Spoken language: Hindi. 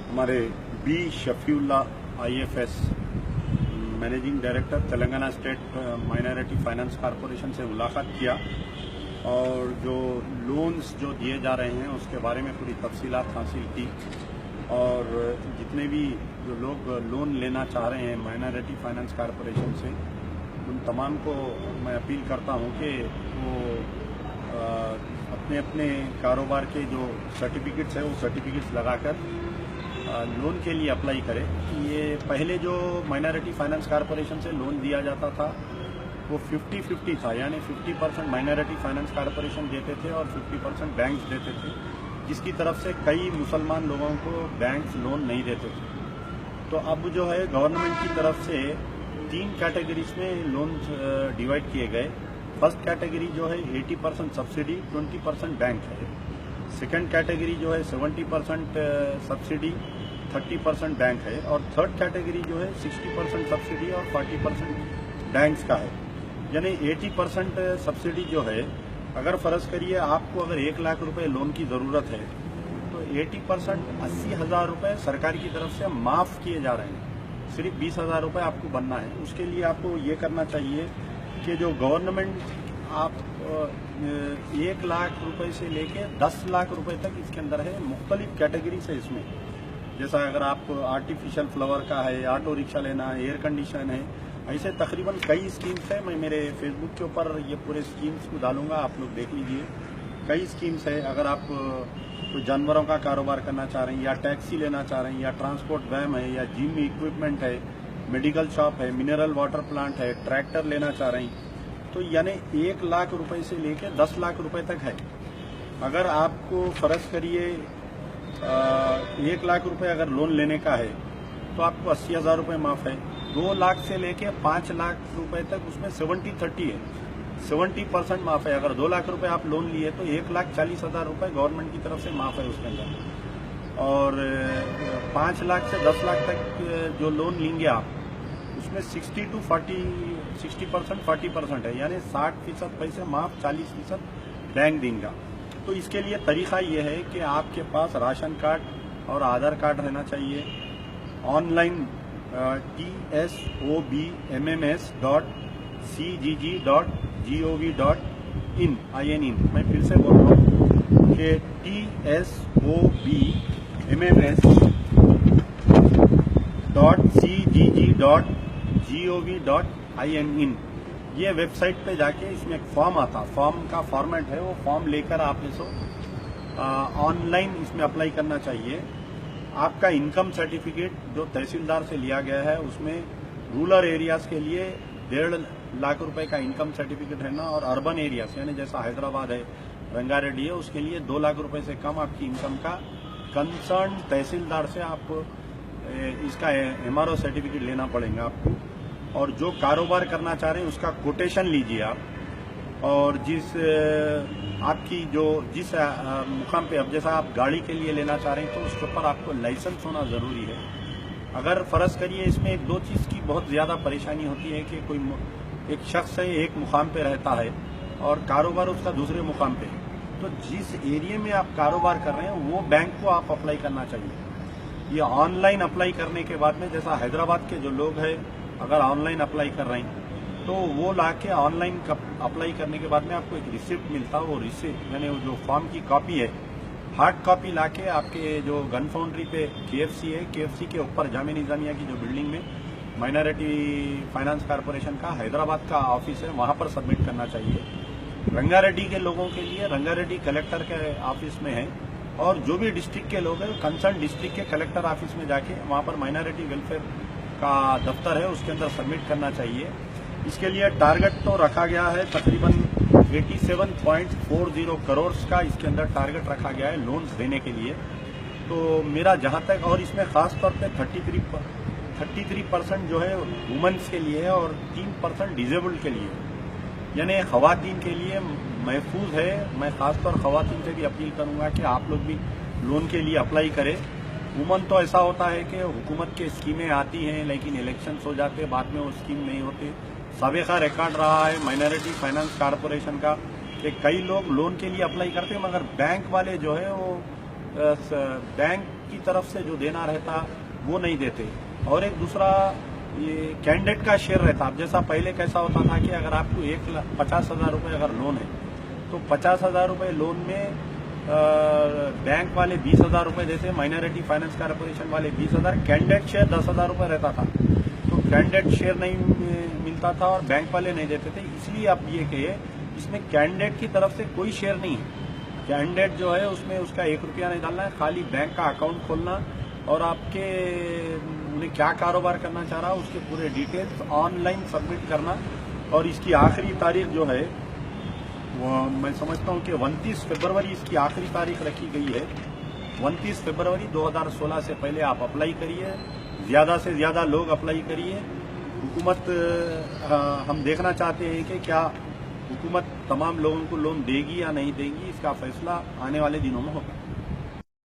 हमारे B Shafiulla IFS managing director Telangana state minority finance corporation से मुलाकात किया और जो लोन्स जो दिए जा रहे हैं उसके बारे में पूरी तफसीलात हासिल की और जितने भी जो लोग लोन लेना चाह रहे हैं माइनॉरिटी फाइनेंस कॉरपोरेशन से उन तमाम को मैं अपील करता हूं कि वो अपने अपने कारोबार के जो सर्टिफिकेट्स है वो सर्टिफिकेट्स लगाकर लोन के लिए अप्लाई करें। ये पहले जो माइनॉरिटी फाइनेंस कॉरपोरेशन से लोन दिया जाता था वो 50-50 था, यानी 50% माइनॉरिटी फाइनेंस कॉरपोरेशन देते थे और 50% बैंक्स देते थे, जिसकी तरफ से कई मुसलमान लोगों को बैंक्स लोन नहीं देते थे। तो अब जो है गवर्नमेंट की तरफ से 3 कैटेगरीज में लोन डिवाइड किए गए। फर्स्ट कैटेगरी जो है 80% सब्सिडी, 20% बैंक है। सेकंड कैटेगरी जो है 70% सब्सिडी, 30% बैंक है। और थर्ड कैटेगरी जो है 60% सब्सिडी और 40% बैंक्स का है। यानी 80% सब्सिडी जो है, अगर फर्ज करिए आपको अगर 1 लाख रुपए लोन की जरूरत है तो 80% 80,000 रुपए सरकार की तरफ से माफ किए जा रहे हैं। सिर्फ 20,000 रुपए आपको बनना है। उसके लिए आपको ये करना चाहिए कि जो गवर्नमेंट आप 1 लाख रुपए से लेके 10 लाख रुपए तक इसके अंदर है, मुख्तलिफ कैटेगरी है इसमें। जैसा अगर आप आर्टिफिशियल फ्लावर का है, ऑटो रिक्शा लेना है, एयर कंडीशन है, ऐसे तकरीबन कई स्कीम्स है। मैं मेरे फेसबुक के ऊपर ये पूरे स्कीम्स को डालूंगा, आप लोग देख लीजिए। कई स्कीम्स है। अगर आप कोई जानवरों का कारोबार करना चाह रहे हैं या टैक्सी लेना चाह रहे हैं या ट्रांसपोर्ट वैन है या जिम इक्विपमेंट है, मेडिकल शॉप है, मिनरल वाटर प्लांट है, ट्रैक्टर लेना चाह रहे हैं, तो यानी 1 लाख रुपए से लेकर 10 लाख रुपए तक है। अगर आपको फर्ज करिए 1 लाख रुपए अगर लोन लेने का है तो आपको 80,000 रुपए माफ है। 2 लाख से लेके 5 लाख रुपए तक उसमें 70-30 है, 70% माफ है। अगर 2 लाख रुपए आप लोन लिए तो 1,40,000 रुपए गवर्नमेंट की तरफ से माफ है उसके अंदर। और 5 लाख से 10 लाख तक जो लोन लेंगे आप, उसमें 60% 40% है, यानी 60% पैसे माफ, 40% बैंक देगा। तो इसके लिए तरीका ये है कि आपके पास राशन कार्ड और आधार कार्ड रहना चाहिए। ऑनलाइन tsobmms.cgg.gov.in मैं फिर से बोल रहा हूँ कि tsobmms.cgg.gov.in ये वेबसाइट पे जाके इसमें एक फॉर्म आता, फॉर्म का फॉर्मेट है, वो फॉर्म लेकर आप इसको ऑनलाइन इसमें अप्लाई करना चाहिए। आपका इनकम सर्टिफिकेट जो तहसीलदार से लिया गया है उसमें रूरल एरियाज के लिए 1.5 लाख रुपए का इनकम सर्टिफिकेट रहना और अर्बन एरियाज यानी जैसा हैदराबाद है, रंगारेड्डी है, उसके लिए 2 लाख रुपए से कम आपकी इनकम का कंसर्न तहसीलदार से आप इसका MRO सर्टिफिकेट लेना पड़ेगा आपको। और जो कारोबार करना चाह रहे हैं उसका कोटेशन लीजिए आप, और आपकी जिस मुकाम पे, अब जैसा आप गाड़ी के लिए लेना चाह रहे हैं तो उसके ऊपर आपको लाइसेंस होना जरूरी है। अगर फर्ज करिए इसमें 1-2 चीज की बहुत ज्यादा परेशानी होती है कि कोई एक शख्स है एक मुकाम पे रहता है और कारोबार उसका दूसरे मुकाम पे है, तो जिस एरिया में आप कारोबार कर रहे हैं वो बैंक को आप अप्लाई करना चाहिए। ये ऑनलाइन अप्लाई करने के बाद में, जैसा हैदराबाद के जो लोग हैं अगर ऑनलाइन अप्लाई कर रहे हैं तो वो लाके ऑनलाइन अप्लाई करने के बाद में आपको एक रिसिप्ट मिलता है। वो रिसिप्ट यानी वो जो फॉर्म की कॉपी है, हार्ड कॉपी लाके आपके जो गन फाउंड्री पे KFC है, KFC के ऊपर जामिया निजामिया की जो बिल्डिंग में माइनॉरिटी फाइनेंस कॉरपोरेशन का हैदराबाद का ऑफिस है, वहां पर सबमिट करना चाहिए। रंगारेड्डी के लोगों के लिए रंगारेड्डी कलेक्टर के ऑफिस में है, और जो भी डिस्ट्रिक्ट के लोग हैं कंसर्न डिस्ट्रिक्ट के कलेक्टर ऑफिस में जाके वहां पर माइनॉरिटी वेलफेयर का दफ्तर है उसके अंदर सबमिट करना चाहिए। इसके लिए टारगेट तो रखा गया है तकरीबन 87.40 करोड़ का इसके अंदर टारगेट रखा गया है लोन्स देने के लिए। तो मेरा जहां तक, और इसमें खास तौर पे 33% जो है वुमेन्स के लिए है और 3% डिजेबल्ड के लिए, यानी खवातीन के लिए महफूज है। मैं खासतौर खवातीन से भी अपील करूंगा कि आप लोग भी लोन के लिए अप्लाई करें। उमूमन तो ऐसा होता है कि हुकूमत की स्कीमें आती हैं लेकिन इलेक्शंस हो जाते हैं, बाद में वो स्कीम नहीं होती। साबिका रिकॉर्ड रहा है माइनॉरिटी फाइनेंस कॉरपोरेशन का कि कई लोग लोन के लिए अप्लाई करते हैं मगर बैंक वाले जो है वो बैंक की तरफ से जो देना रहता वो नहीं देते। और एक दूसरा ये कैंडिडेट का शेयर रहता। अब जैसा पहले कैसा होता था कि अगर आपको 50,000 रुपये अगर लोन है तो 50,000 रुपये लोन में बैंक वाले 20,000 रुपये देते, माइनॉरिटी फाइनेंस कॉर्पोरेशन वाले 20,000, कैंडिडेट शेयर 10,000 रुपये रहता था। तो कैंडिडेट शेयर नहीं मिलता था और बैंक वाले नहीं देते थे। इसलिए आप ये कहिए इसमें कैंडिडेट की तरफ से कोई शेयर नहीं है। कैंडिडेट जो है उसमें उसका 1 रुपया नहीं डालना है, खाली बैंक का अकाउंट खोलना और आपके उन्हें क्या कारोबार करना चाह रहा है उसके पूरे डिटेल्स ऑनलाइन सबमिट करना। और इसकी आखिरी तारीख जो है वो मैं समझता हूँ कि 29 फरवरी इसकी आखिरी तारीख रखी गई है। 29 फरवरी 2016 से पहले आप अप्लाई करिए, ज़्यादा से ज़्यादा लोग अप्लाई करिए। हुकूमत हम देखना चाहते हैं कि क्या हुकूमत तमाम लोगों को लोन देगी या नहीं देगी, इसका फैसला आने वाले दिनों में होगा।